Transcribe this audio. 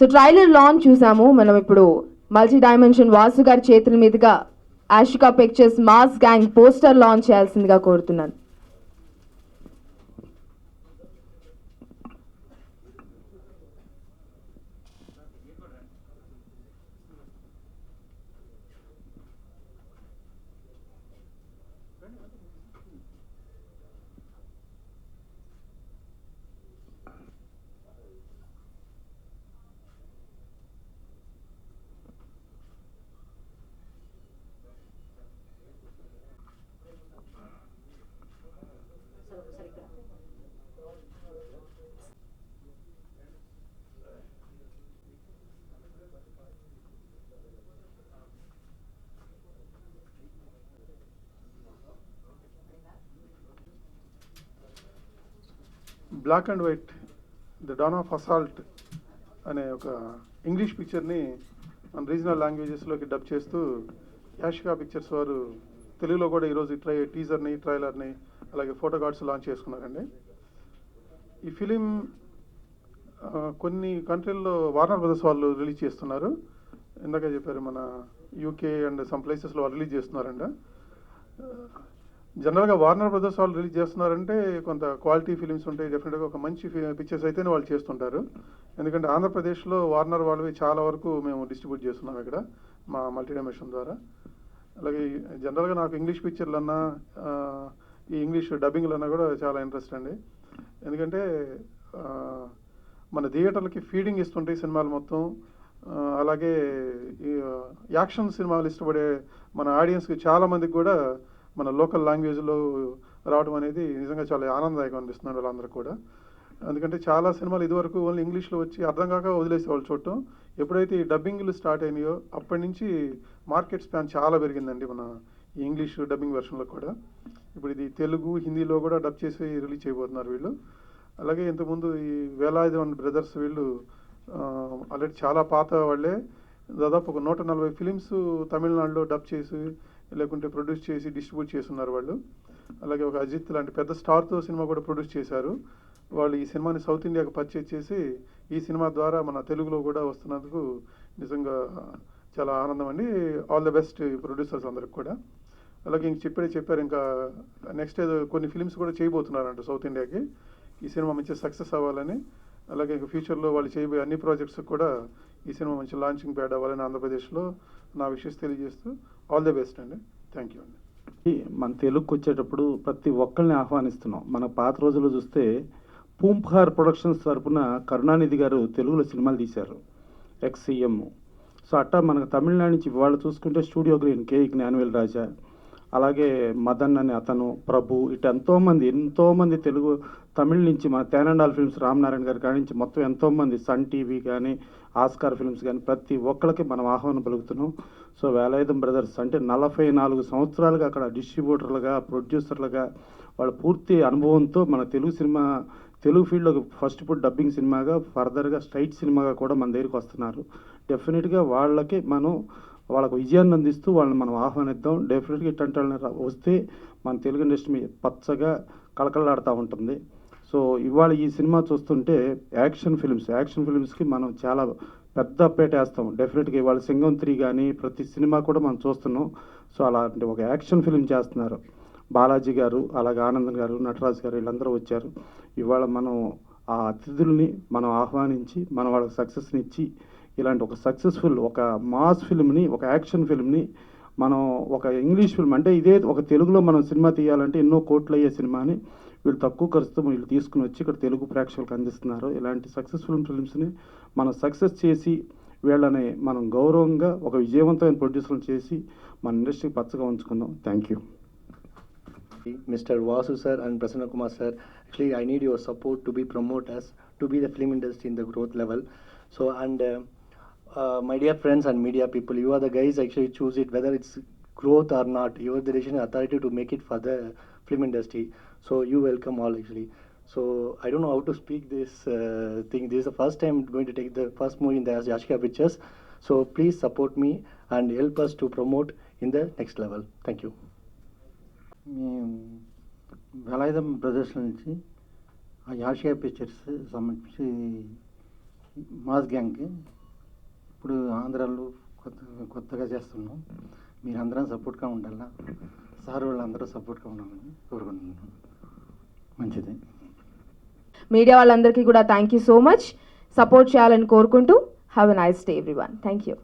So trailer launch చూసాము మనం. ఇప్పుడు మల్టీ డైమెన్షన్ వాసు గారి చేతుల మీదుగా Ashika pictures mass gang poster launch చేయాల్సిందిగా కోరుతున్నాను. Black and white the dawn of assault అనే ఒక ఇంగ్లీష్ పిక్చర్ని మన రీజనల్ లాంగ్వేజెస్లోకి డబ్ చేస్తూ యాషికా పిక్చర్స్ వారు తెలుగులో కూడా ఈరోజు టీజర్ని ట్రైలర్ని అలాగే ఫోటో కార్డ్స్ లాంచ్ చేసుకున్నారండి. ఈ ఫిలిం కొన్ని కంట్రీల్లో వార్నర్ బ్రదర్స్ వాళ్ళు రిలీజ్ చేస్తున్నారు. ఇందాక చెప్పారు మన యూకే అండ్ సమ్ ప్లేసెస్లో వాళ్ళు రిలీజ్ చేస్తున్నారంట. జనరల్గా వార్నర్ బ్రదర్స్ వాళ్ళు రిలీజ్ చేస్తున్నారంటే కొంత క్వాలిటీ ఫిలిమ్స్ ఉంటాయి, డెఫినెట్గా ఒక మంచి పిక్చర్స్ అయితేనే వాళ్ళు చేస్తుంటారు. ఎందుకంటే ఆంధ్రప్రదేశ్లో వార్నర్ వాళ్ళవి చాలా వరకు మేము డిస్ట్రిబ్యూట్ చేస్తున్నాం ఇక్కడ మా మల్టీ డైమెన్షన్ ద్వారా. అలాగే జనరల్గా నాకు ఇంగ్లీష్ పిక్చర్లన్నా ఈ ఇంగ్లీష్ డబ్బింగ్లన్నా కూడా చాలా ఇంట్రెస్ట్ అండి. ఎందుకంటే మన థియేటర్లకి ఫీడింగ్ ఇస్తుంటాయి సినిమాలు మొత్తం. అలాగే ఈ యాక్షన్ సినిమాలు ఇష్టపడే మన ఆడియన్స్కి చాలామందికి కూడా మన లోకల్ లాంగ్వేజ్లో రావడం అనేది నిజంగా చాలా ఆనందదాయకం అనిపిస్తున్నారు వాళ్ళందరికీ కూడా. ఎందుకంటే చాలా సినిమాలు ఇదివరకు ఓన్లీ ఇంగ్లీష్లో వచ్చి అర్థం కాక వదిలేసే వాళ్ళు చూడటం. ఎప్పుడైతే ఈ డబ్బింగ్లు స్టార్ట్ అయినాయో అప్పటి నుంచి మార్కెట్ స్పాన్ చాలా పెరిగిందండి మన ఈ ఇంగ్లీష్ డబ్బింగ్ వెర్షన్లో కూడా. ఇప్పుడు ఇది తెలుగు హిందీలో కూడా డబ్ చేసి రిలీజ్ చేయబోతున్నారు వీళ్ళు. అలాగే ఇంతకుముందు ఈ వేలాయుధం బ్రదర్స్ వీళ్ళు ఆల్రెడీ చాలా పాత వాళ్ళే, దాదాపు ఒక 140 ఫిలిమ్స్ తమిళనాడులో డబ్ చేసి లేకుంటే ప్రొడ్యూస్ చేసి డిస్ట్రిబ్యూట్ చేస్తున్నారు వాళ్ళు. అలాగే ఒక అజిత్ లాంటి పెద్ద స్టార్తో సినిమా కూడా ప్రొడ్యూస్ చేశారు వాళ్ళు. ఈ సినిమాని సౌత్ ఇండియాకి పర్చేజ్ చేసి ఈ సినిమా ద్వారా మన తెలుగులో కూడా వస్తున్నందుకు నిజంగా చాలా ఆనందం అండి. ఆల్ ద బెస్ట్ ప్రొడ్యూసర్స్ అందరికి కూడా. అలాగే ఇంక చెప్పారు ఇంకా నెక్స్ట్ ఏదో కొన్ని ఫిలిమ్స్ కూడా చేయబోతున్నారంట సౌత్ ఇండియాకి. ఈ సినిమా మంచి సక్సెస్ అవ్వాలని, అలాగే ఇంకా ఫ్యూచర్లో వాళ్ళు చేయబోయే అన్ని ప్రాజెక్ట్స్ కూడా ఈ సినిమా మంచి లాంచింగ్ ప్యాడ్ అవ్వాలని ఆంధ్రప్రదేశ్లో నా విషెస్ తెలియజేస్తూ ఆల్ ది బెస్ట్ అండి. థ్యాంక్ యూ అండి. మన తెలుగుకి వచ్చేటప్పుడు ప్రతి ఒక్కరిని ఆహ్వానిస్తున్నాం. మన పాత రోజుల్లో చూస్తే పూంప్హార్ ప్రొడక్షన్స్ తరపున కరుణానిధి గారు తెలుగులో సినిమాలు తీశారు, ఎక్స్ సీఎం. సో అట్టా మనకు తమిళనాడు నుంచి వాళ్ళు చూసుకుంటే స్టూడియో గ్రీన్ కే జ్ఞానవేల్ రాజా, అలాగే మదన్ అని అతను, ప్రభు, ఇటు ఎంతోమంది తెలుగు తమిళ నుంచి మన తేనండాల్ ఫిల్మ్స్ రామనారాయణ గారి కాడి నుంచి మొత్తం ఎంతోమంది సన్ టీవీ కానీ ఆస్కార్ ఫిల్మ్స్ కానీ ప్రతి ఒక్కరికి మనం ఆహ్వానం పలుకుతున్నాం. సో వేలాయుధం బ్రదర్స్ అంటే 44 సంవత్సరాలుగా అక్కడ డిస్ట్రిబ్యూటర్లుగా ప్రొడ్యూసర్లుగా వాళ్ళ పూర్తి అనుభవంతో మన తెలుగు ఫీల్డ్లో ఫస్ట్ ఇప్పుడు డబ్బింగ్ సినిమాగా ఫర్దర్గా స్ట్రైట్ సినిమాగా కూడా మన దగ్గరికి వస్తున్నారు. డెఫినెట్గా వాళ్ళకు విజయాన్ని అందిస్తూ వాళ్ళని మనం ఆహ్వానిద్దాం. డెఫినెట్గా ఇట్లాంటి వస్తే మన తెలుగు ఇండస్ట్రీ పచ్చగా కళకళలాడుతూ ఉంటుంది. సో ఇవాళ ఈ సినిమా చూస్తుంటే యాక్షన్ ఫిల్మ్స్కి మనం చాలా పెద్ద అప్పేట వేస్తాం. డెఫినెట్గా ఇవాళ సింగం 3 కానీ ప్రతి సినిమా కూడా మనం చూస్తున్నాం. సో అలాంటి ఒక యాక్షన్ ఫిల్మ్ చేస్తున్నారు బాలాజీ గారు, అలాగే ఆనందన్ గారు, నటరాజ్ గారు, వీళ్ళందరూ వచ్చారు. ఇవాళ మనం ఆ అతిథుల్ని మనం ఆహ్వానించి మనం వాళ్ళకి సక్సెస్ని ఇచ్చి ఇలాంటి ఒక సక్సెస్ఫుల్ ఒక మాస్ ఫిల్మ్ని, ఒక యాక్షన్ ఫిల్మ్ని మనం ఒక ఇంగ్లీష్ ఫిల్మ్ అంటే ఇదే ఒక తెలుగులో మనం సినిమా తీయాలంటే ఎన్నో కోట్లు అయ్యే సినిమాని వీళ్ళు తక్కువ ఖర్చుతో వీళ్ళు తీసుకుని వచ్చి ఇక్కడ తెలుగు ప్రేక్షకులకు అందిస్తున్నారు. ఇలాంటి సక్సెస్ఫుల్ ఫిల్మ్స్ని మనం సక్సెస్ చేసి వీళ్ళని మనం గౌరవంగా ఒక విజయవంతమైన ప్రొడ్యూసర్లు చేసి మన ఇండస్ట్రీకి పచ్చగా ఉంచుకుందాం. Thank you. Mr. Vasu sir and Prasanna Kumar sir, actually I need your support to be to be the film industry in the growth level. So and my dear friends and media people, you are the guys actually choose it whether it's growth or not. You are the decision authority to make it for the film industry. So you welcome all actually. So I don't know how to speak this thing. This is the first time I'm going to take the first movie in the Ashika Pictures. So please support me and help us to promote in the next level. Thank you. మేము Velayudham brothers నుంచి ఆ యాషియా pictures సంబంధించి mass గ్యాంగ్కి ఇప్పుడు ఆంధ్రాలో కొత్తగా చేస్తున్నాం. మీరు అందరం సపోర్ట్గా ఉండాలా, సార్ వాళ్ళందరూ సపోర్ట్గా ఉండాలని కోరుకుంటున్నాను. మంచిది. మీడియా వాళ్ళందరికీ కూడా thank you so much. Support చేయాలని కోరుకుంటూ have a nice day everyone. Thank you.